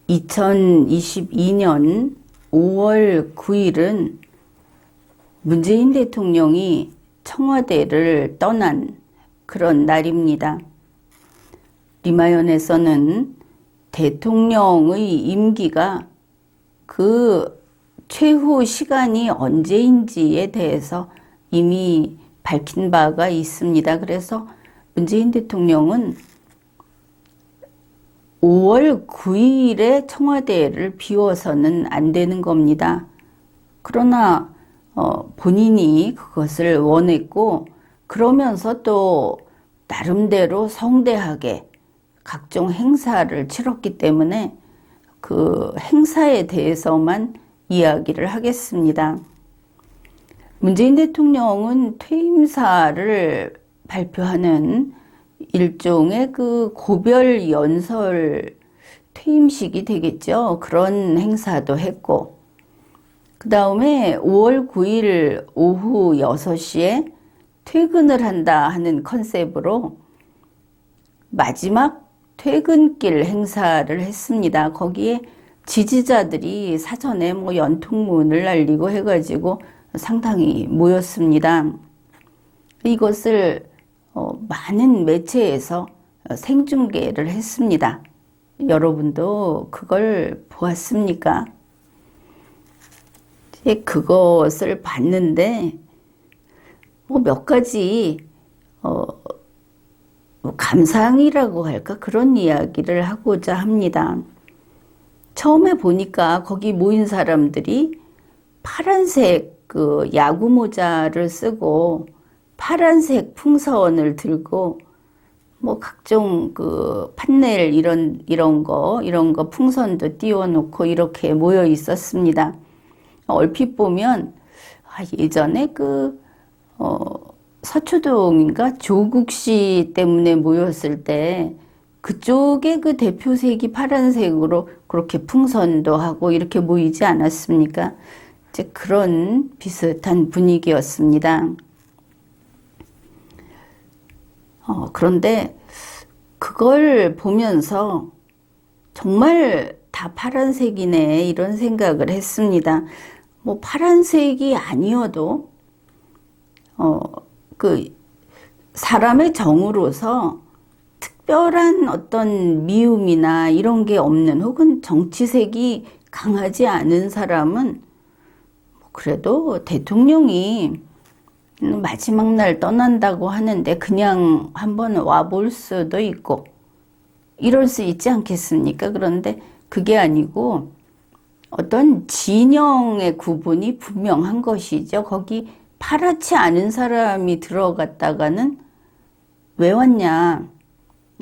2022년 5월 9일은 문재인 대통령이 청와대를 떠난 그런 날입니다. 리마연에서는 대통령의 임기가 그 최후 시간이 언제인지에 대해서 이미 밝힌 바가 있습니다. 그래서 문재인 대통령은 5월 9일에 청와대를 비워서는 안 되는 겁니다. 그러나 본인이 그것을 원했고, 그러면서 또 나름대로 성대하게 각종 행사를 치렀기 때문에 그 행사에 대해서만 이야기를 하겠습니다. 문재인 대통령은 퇴임사를 발표하는 일종의 그 고별 연설 퇴임식이 되겠죠. 그런 행사도 했고, 그 다음에 5월 9일 오후 6시에 퇴근을 한다 하는 컨셉으로 마지막 퇴근길 행사를 했습니다. 거기에 지지자들이 사전에 연통문을 날리고 해가지고 상당히 모였습니다. 이것을 많은 매체에서 생중계를 했습니다. 여러분도 그걸 보았습니까? 그것을 봤는데 몇 가지 감상이라고 할까, 그런 이야기를 하고자 합니다. 처음에 보니까 거기 모인 사람들이 파란색 그 야구 모자를 쓰고 파란색 풍선을 들고 각종 그 판넬 이런 거 풍선도 띄워놓고 이렇게 모여 있었습니다. 얼핏 보면 예전에 서초동인가 조국 씨 때문에 모였을 때 그쪽에 그 대표색이 파란색으로 그렇게 풍선도 하고 이렇게 모이지 않았습니까? 이제 그런 비슷한 분위기였습니다. 그런데 그걸 보면서 정말 다 파란색이네, 이런 생각을 했습니다. 파란색이 아니어도 그 사람의 정으로서 특별한 어떤 미움이나 이런 게 없는, 혹은 정치색이 강하지 않은 사람은 그래도 대통령이 마지막 날 떠난다고 하는데 그냥 한번 와볼 수도 있고 이럴 수 있지 않겠습니까? 그런데 그게 아니고 어떤 진영의 구분이 분명한 것이죠. 거기 파랗지 않은 사람이 들어갔다가는 왜 왔냐,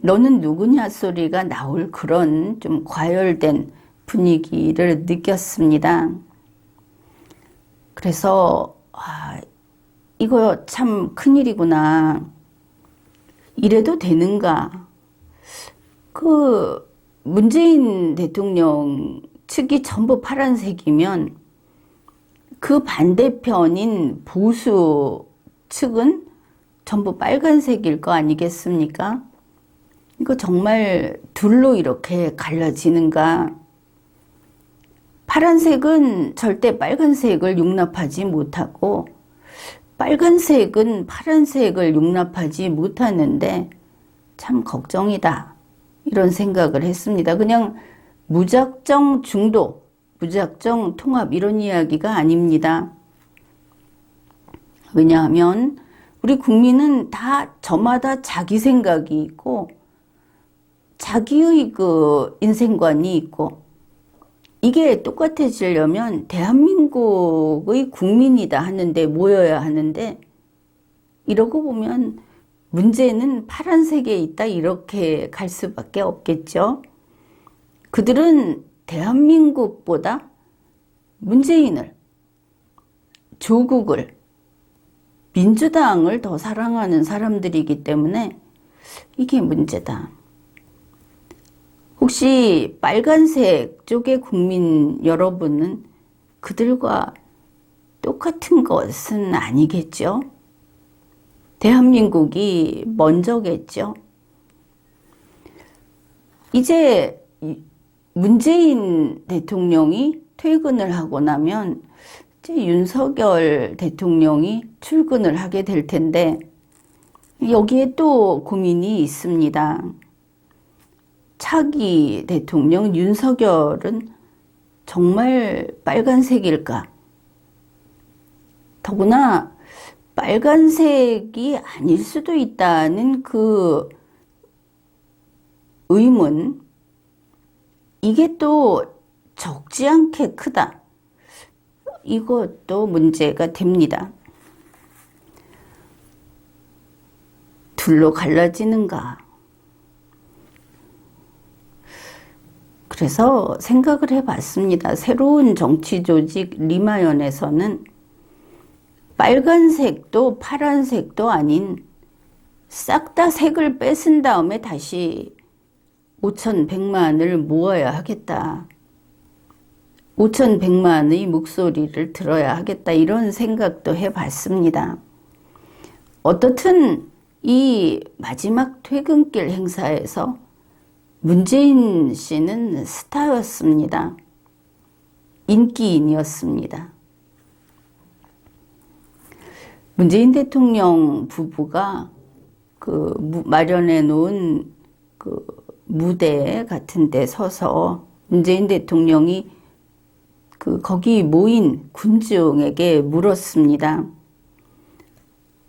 너는 누구냐 소리가 나올 그런 좀 과열된 분위기를 느꼈습니다. 그래서 이거 참 큰일이구나, 이래도 되는가. 그 문재인 대통령 측이 전부 파란색이면 그 반대편인 보수 측은 전부 빨간색일 거 아니겠습니까? 이거 정말 둘로 이렇게 갈라지는가. 파란색은 절대 빨간색을 용납하지 못하고 빨간색은 파란색을 용납하지 못하는데 참 걱정이다, 이런 생각을 했습니다. 그냥 무작정 중도, 무작정 통합 이런 이야기가 아닙니다. 왜냐하면 우리 국민은 다 저마다 자기 생각이 있고 자기의 그 인생관이 있고, 이게 똑같아지려면 대한민국의 국민이다 하는데 모여야 하는데, 이러고 보면 문제는 파란색에 있다 이렇게 갈 수밖에 없겠죠. 그들은 대한민국보다 문재인을, 조국을, 민주당을 더 사랑하는 사람들이기 때문에 이게 문제다. 혹시 빨간색 쪽의 국민 여러분은 그들과 똑같은 것은 아니겠죠? 대한민국이 먼저겠죠? 이제 문재인 대통령이 퇴근을 하고 나면 이제 윤석열 대통령이 출근을 하게 될 텐데 여기에 또 고민이 있습니다. 차기 대통령 윤석열은 정말 빨간색일까? 더구나 빨간색이 아닐 수도 있다는 그 의문, 이게 또 적지 않게 크다. 이것도 문제가 됩니다. 둘로 갈라지는가? 그래서 생각을 해봤습니다. 새로운 정치 조직 리마연에서는 빨간색도 파란색도 아닌 싹 다 색을 뺏은 다음에 다시 5,100만을 모아야 하겠다. 5,100만의 목소리를 들어야 하겠다. 이런 생각도 해봤습니다. 어떻든 이 마지막 퇴근길 행사에서 문재인 씨는 스타였습니다. 인기인이었습니다. 문재인 대통령 부부가 그 마련해 놓은 그 무대 같은 데 서서 문재인 대통령이 거기 모인 군중에게 물었습니다.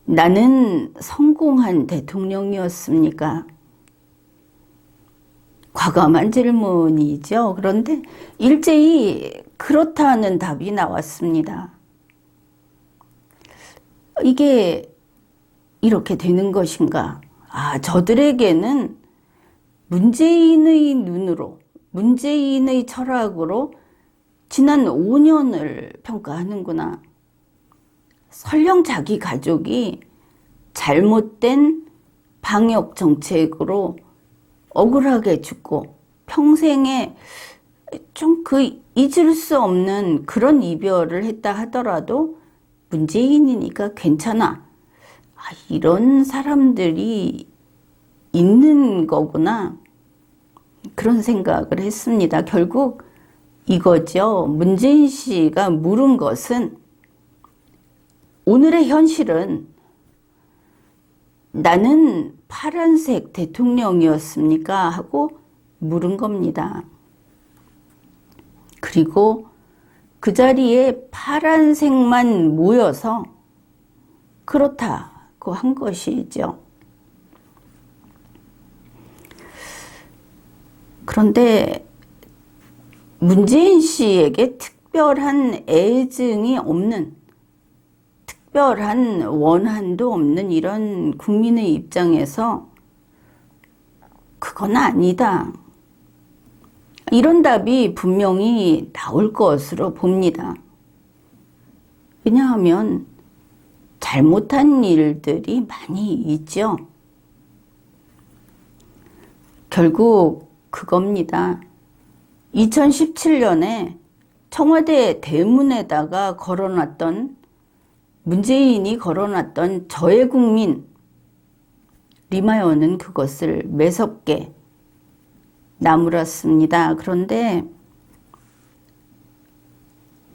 나는 성공한 대통령이었습니까? 과감한 질문이죠. 그런데 일제히 그렇다는 답이 나왔습니다. 이게 이렇게 되는 것인가? 저들에게는 문재인의 눈으로, 문재인의 철학으로 지난 5년을 평가하는구나. 설령 자기 가족이 잘못된 방역 정책으로 억울하게 죽고 평생에 좀 잊을 수 없는 그런 이별을 했다 하더라도 문재인이니까 괜찮아. 이런 사람들이 있는 거구나. 그런 생각을 했습니다. 결국 이거죠. 문재인 씨가 물은 것은 오늘의 현실은 나는 파란색 대통령이었습니까? 하고 물은 겁니다. 그리고 그 자리에 파란색만 모여서 그렇다고 한 것이죠. 그런데 문재인 씨에게 특별한 애증이 없는, 특별한 원한도 없는 이런 국민의 입장에서 그건 아니다. 이런 답이 분명히 나올 것으로 봅니다. 왜냐하면 잘못한 일들이 많이 있죠. 결국 그겁니다. 2017년에 청와대 대문에다가 걸어놨던, 문재인이 걸어놨던 저의 국민, 리마연은 그것을 매섭게 나무랐습니다. 그런데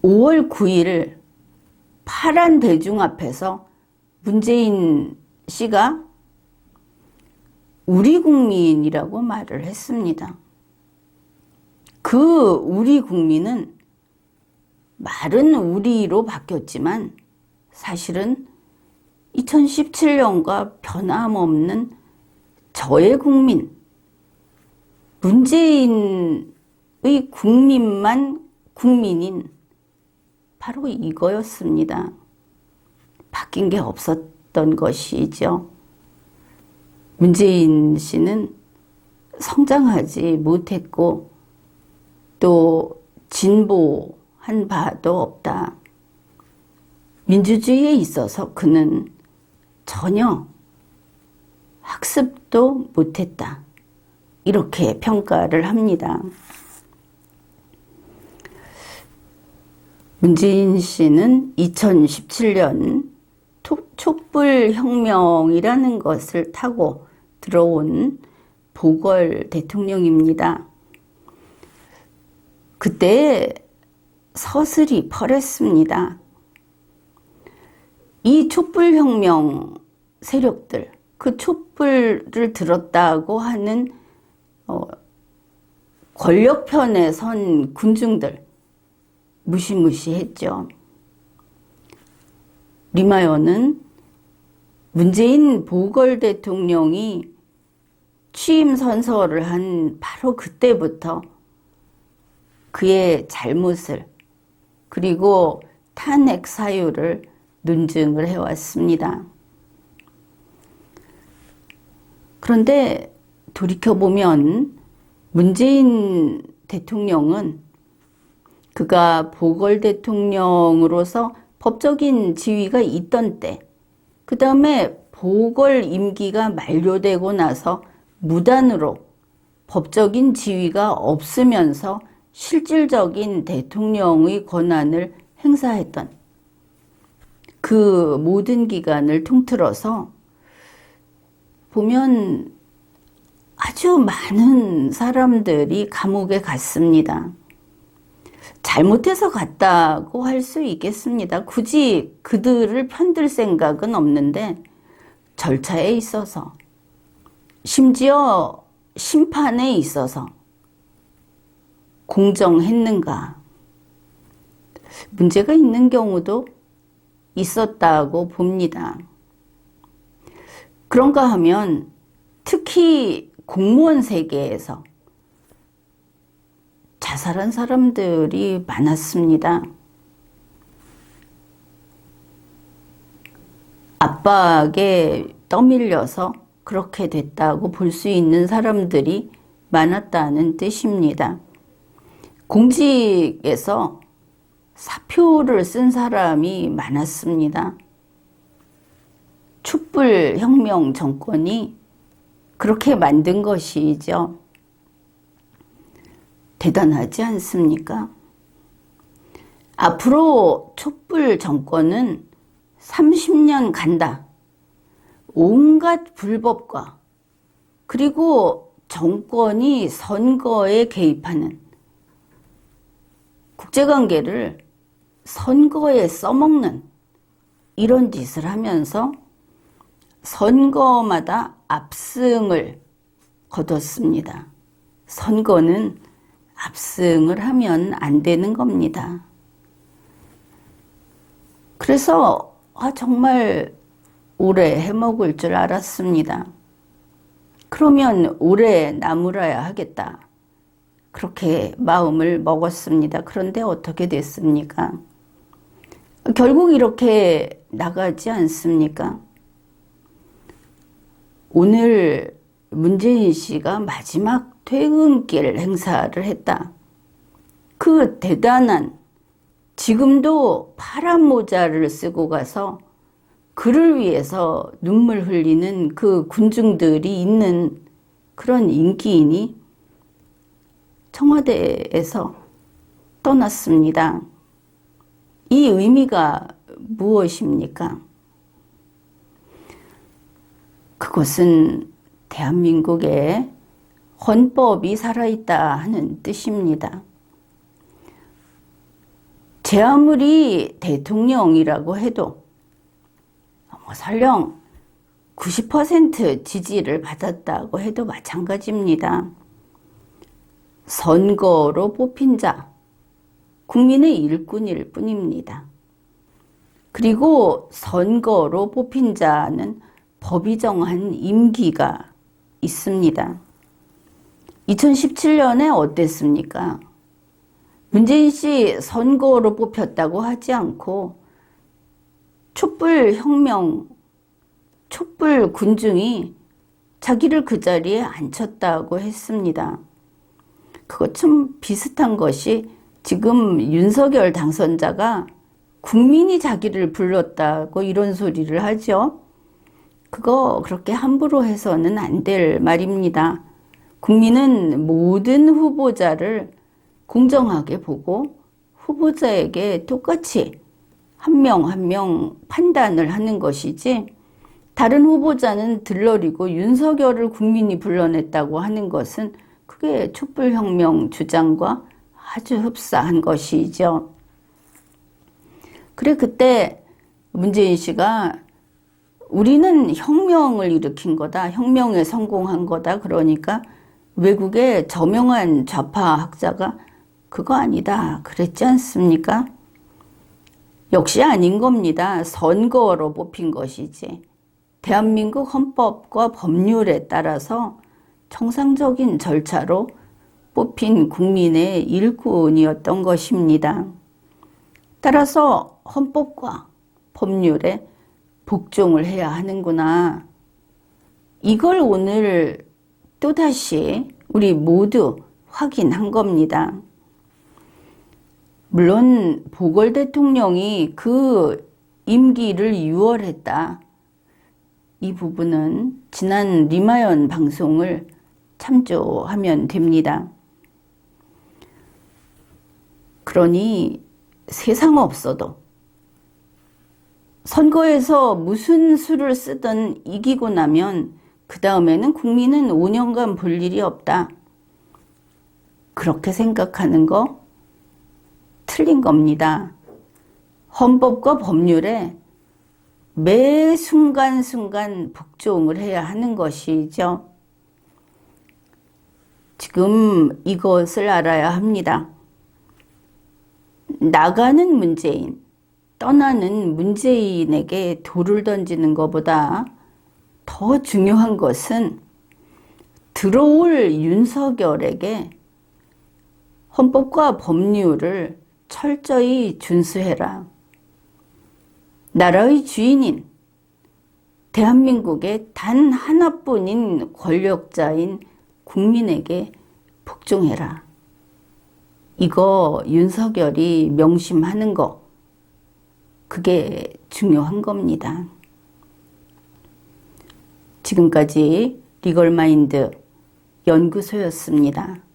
5월 9일 파란 대중 앞에서 문재인 씨가 우리 국민이라고 말을 했습니다. 그 우리 국민은 말은 우리로 바뀌었지만 사실은 2017년과 변함없는 저의 국민, 문재인의 국민만 국민인 바로 이거였습니다. 바뀐 게 없었던 것이죠. 문재인 씨는 성장하지 못했고 또 진보한 바도 없다. 민주주의에 있어서 그는 전혀 학습도 못했다. 이렇게 평가를 합니다. 문재인 씨는 2017년 촛불혁명이라는 것을 타고 들어온 보궐 대통령입니다. 그때 서슬이 펄했습니다. 이 촛불혁명 세력들, 그 촛불을 들었다고 하는 권력편에 선 군중들 무시무시했죠. 리마요는 문재인 보궐 대통령이 취임 선서를 한 바로 그때부터 그의 잘못을 그리고 탄핵 사유를 논증을 해왔습니다. 그런데 돌이켜보면 문재인 대통령은 그가 보궐 대통령으로서 법적인 지위가 있던 때, 그 다음에 보궐 임기가 만료되고 나서 무단으로 법적인 지위가 없으면서 실질적인 대통령의 권한을 행사했던 그 모든 기간을 통틀어서 보면 아주 많은 사람들이 감옥에 갔습니다. 잘못해서 갔다고 할 수 있겠습니다. 굳이 그들을 편들 생각은 없는데 절차에 있어서 심지어 심판에 있어서 공정했는가? 문제가 있는 경우도 있었다고 봅니다. 그런가 하면 특히 공무원 세계에서 자살한 사람들이 많았습니다. 압박에 떠밀려서 그렇게 됐다고 볼 수 있는 사람들이 많았다는 뜻입니다. 공직에서 사표를 쓴 사람이 많았습니다. 촛불혁명 정권이 그렇게 만든 것이죠. 대단하지 않습니까? 앞으로 촛불 정권은 30년 간다. 온갖 불법과 그리고 정권이 선거에 개입하는 국제관계를 선거에 써먹는 이런 짓을 하면서 선거마다 압승을 거뒀습니다. 선거는 압승을 하면 안 되는 겁니다. 그래서 정말 오래 해먹을 줄 알았습니다. 그러면 오래 나무라야 하겠다. 그렇게 마음을 먹었습니다. 그런데 어떻게 됐습니까? 결국 이렇게 나가지 않습니까? 오늘 문재인 씨가 마지막 퇴근길 행사를 했다. 그 대단한, 지금도 파란 모자를 쓰고 가서 그를 위해서 눈물 흘리는 그 군중들이 있는 그런 인기인이 청와대에서 떠났습니다. 이 의미가 무엇입니까? 그것은 대한민국에 헌법이 살아있다 하는 뜻입니다. 제 아무리 대통령이라고 해도 설령 90% 지지를 받았다고 해도 마찬가지입니다. 선거로 뽑힌 자, 국민의 일꾼일 뿐입니다. 그리고 선거로 뽑힌 자는 법이 정한 임기가 있습니다. 2017년에 어땠습니까? 문재인 씨 선거로 뽑혔다고 하지 않고 촛불혁명, 촛불 군중이 자기를 그 자리에 앉혔다고 했습니다. 그것 좀 비슷한 것이 지금 윤석열 당선자가 국민이 자기를 불렀다고 이런 소리를 하죠. 그거 그렇게 함부로 해서는 안 될 말입니다. 국민은 모든 후보자를 공정하게 보고 후보자에게 똑같이 한 명 한 명 판단을 하는 것이지, 다른 후보자는 들러리고 윤석열을 국민이 불러냈다고 하는 것은 그게 촛불혁명 주장과 아주 흡사한 것이죠. 그래, 그때 문재인 씨가 우리는 혁명을 일으킨 거다. 혁명에 성공한 거다. 그러니까 외국의 저명한 좌파 학자가 그거 아니다. 그랬지 않습니까? 역시 아닌 겁니다. 선거로 뽑힌 것이지. 대한민국 헌법과 법률에 따라서 정상적인 절차로 뽑힌 국민의 일꾼이었던 것입니다. 따라서 헌법과 법률에 복종을 해야 하는구나. 이걸 오늘 또다시 우리 모두 확인한 겁니다. 물론 보궐 대통령이 그 임기를 유월했다. 이 부분은 지난 리마연 방송을 참조하면 됩니다. 그러니 세상 없어도 선거에서 무슨 수를 쓰든 이기고 나면 그 다음에는 국민은 5년간 볼 일이 없다. 그렇게 생각하는 거 틀린 겁니다. 헌법과 법률에 매 순간순간 복종을 해야 하는 것이죠. 지금 이것을 알아야 합니다. 나가는 문재인, 떠나는 문재인에게 돌을 던지는 것보다 더 중요한 것은 들어올 윤석열에게 헌법과 법률을 철저히 준수해라. 나라의 주인인 대한민국의 단 하나뿐인 권력자인 국민에게 복종해라. 이거 윤석열이 명심하는 거, 그게 중요한 겁니다. 지금까지 리걸마인드 연구소였습니다.